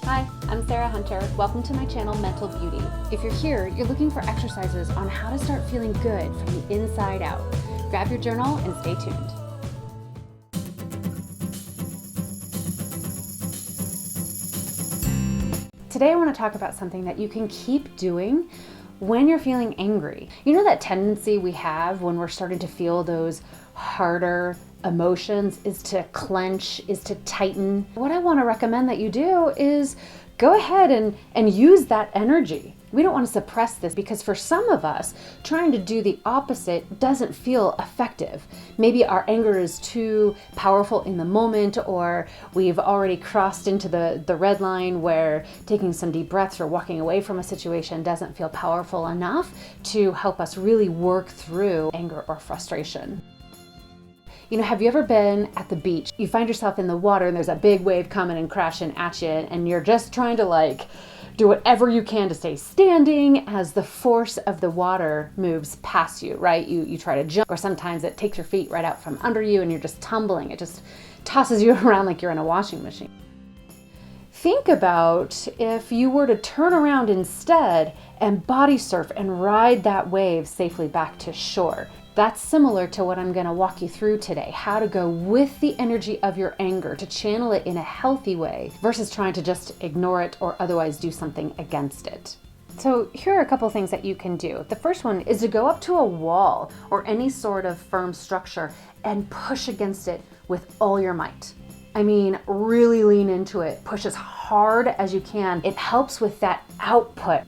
Hi, I'm Sarah Hunter. Welcome to my channel, Mental Beauty. If you're here, you're looking for exercises on how to start feeling good from the inside out. Grab your journal and stay tuned. Today I want to talk about something that you can keep doing when you're feeling angry. You know that tendency we have when we're starting to feel those harder emotions is to clench, is to tighten. What I want to recommend that you do is go ahead and use that energy. We don't want to suppress this because for some of us, trying to do the opposite doesn't feel effective. Maybe our anger is too powerful in the moment, or we've already crossed into the red line where taking some deep breaths or walking away from a situation doesn't feel powerful enough to help us really work through anger or frustration. You know, have you ever been at the beach? You find yourself in the water and there's a big wave coming and crashing at you, and you're just trying to do whatever you can to stay standing as the force of the water moves past you, right? You try to jump, or sometimes it takes your feet right out from under you and you're just tumbling. It just tosses you around like you're in a washing machine. Think about if you were to turn around instead and body surf and ride that wave safely back to shore. That's similar to what I'm going to walk you through today, how to go with the energy of your anger to channel it in a healthy way versus trying to just ignore it or otherwise do something against it. So here are a couple things that you can do. The first one is to go up to a wall or any sort of firm structure and push against it with all your might. I mean, really lean into it. Push as hard as you can. It helps with that output.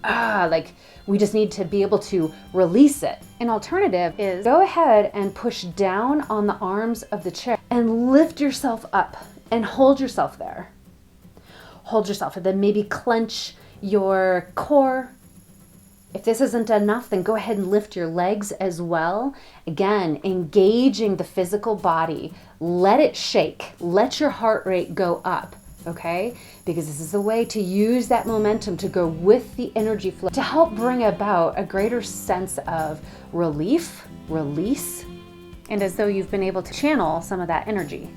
We just need to be able to release it. An alternative is go ahead and push down on the arms of the chair and lift yourself up and hold yourself there. Hold yourself and then maybe clench your core. If this isn't enough, then go ahead and lift your legs as well. Again, engaging the physical body. Let it shake. Let your heart rate go up, okay? Because this is a way to use that momentum to go with the energy flow to help bring about a greater sense of relief, release, and as though you've been able to channel some of that energy.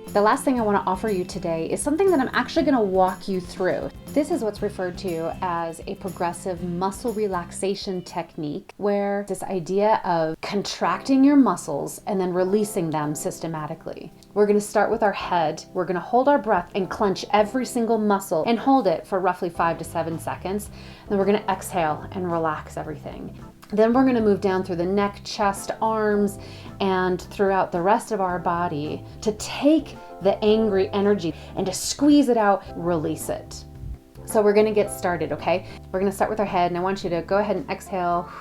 The last thing I want to offer you today is something that I'm actually going to walk you through. This is what's referred to as a progressive muscle relaxation technique, where this idea of contracting your muscles and then releasing them systematically. We're going to start with our head. We're going to hold our breath and clench every single muscle and hold it for roughly 5 to 7 seconds. Then we're going to exhale and relax everything. Then we're going to move down through the neck, chest, arms, and throughout the rest of our body to take the angry energy and to squeeze it out, release it. So we're going to get started, okay? We're going to start with our head, and I want you to go ahead and exhale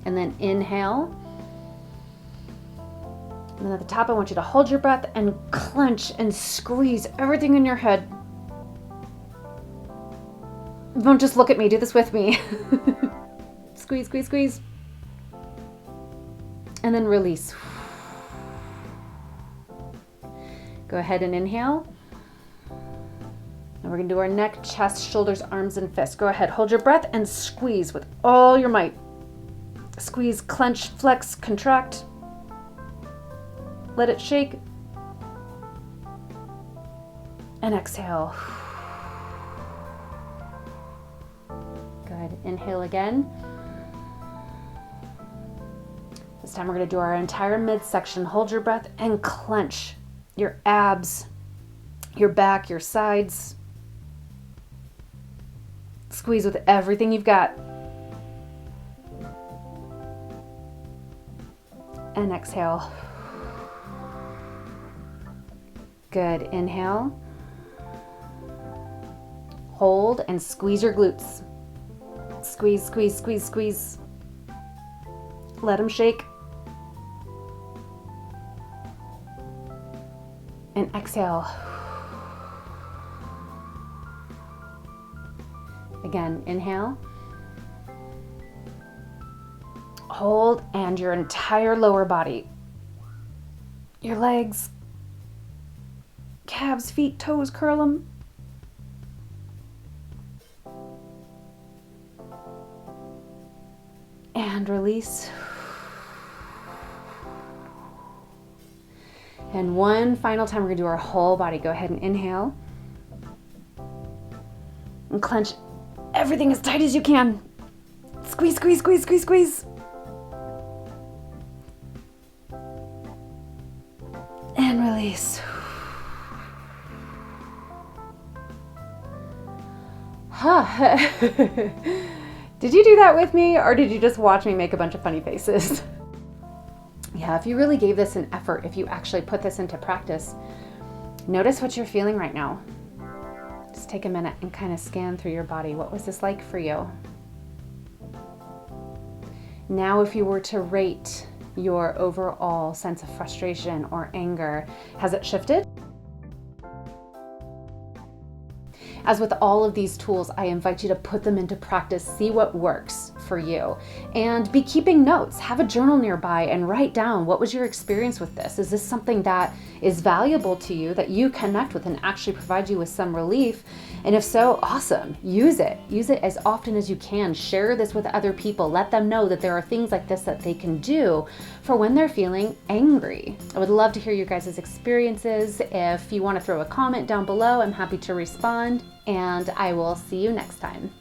and then inhale. And then at the top, I want you to hold your breath and clench and squeeze everything in your head. Don't just look at me, do this with me. Squeeze, squeeze, squeeze. And then release. Go ahead and inhale. And we're gonna do our neck, chest, shoulders, arms, and fists. Go ahead, hold your breath and squeeze with all your might. Squeeze, clench, flex, contract. Let it shake. And exhale. Good. Inhale again. This time we're going to do our entire midsection. Hold your breath and clench your abs, your back, your sides. Squeeze with everything you've got. And exhale. Good. Inhale. Hold and squeeze your glutes. Squeeze, squeeze, squeeze, squeeze. Let them shake. And exhale. Again, inhale. Hold, and your entire lower body. Your legs, calves, feet, toes, curl them. And release. And one final time, we're gonna do our whole body. Go ahead and inhale. And clench everything as tight as you can. Squeeze, squeeze, squeeze, squeeze, squeeze. And release. Huh. Did you do that with me, or did you just watch me make a bunch of funny faces? Yeah, if you really gave this an effort, if you actually put this into practice, notice what you're feeling right now. Just take a minute and kind of scan through your body. What was this like for you? Now, if you were to rate your overall sense of frustration or anger, has it shifted? As with all of these tools, I invite you to put them into practice, see what works for you, and be keeping notes. Have a journal nearby and write down, what was your experience with this? Is this something that is valuable to you, that you connect with and actually provide you with some relief? And if so, awesome. Use it. Use it as often as you can. Share this with other people. Let them know that there are things like this that they can do for when they're feeling angry. I would love to hear you guys' experiences. If you want to throw a comment down below, I'm happy to respond. And I will see you next time.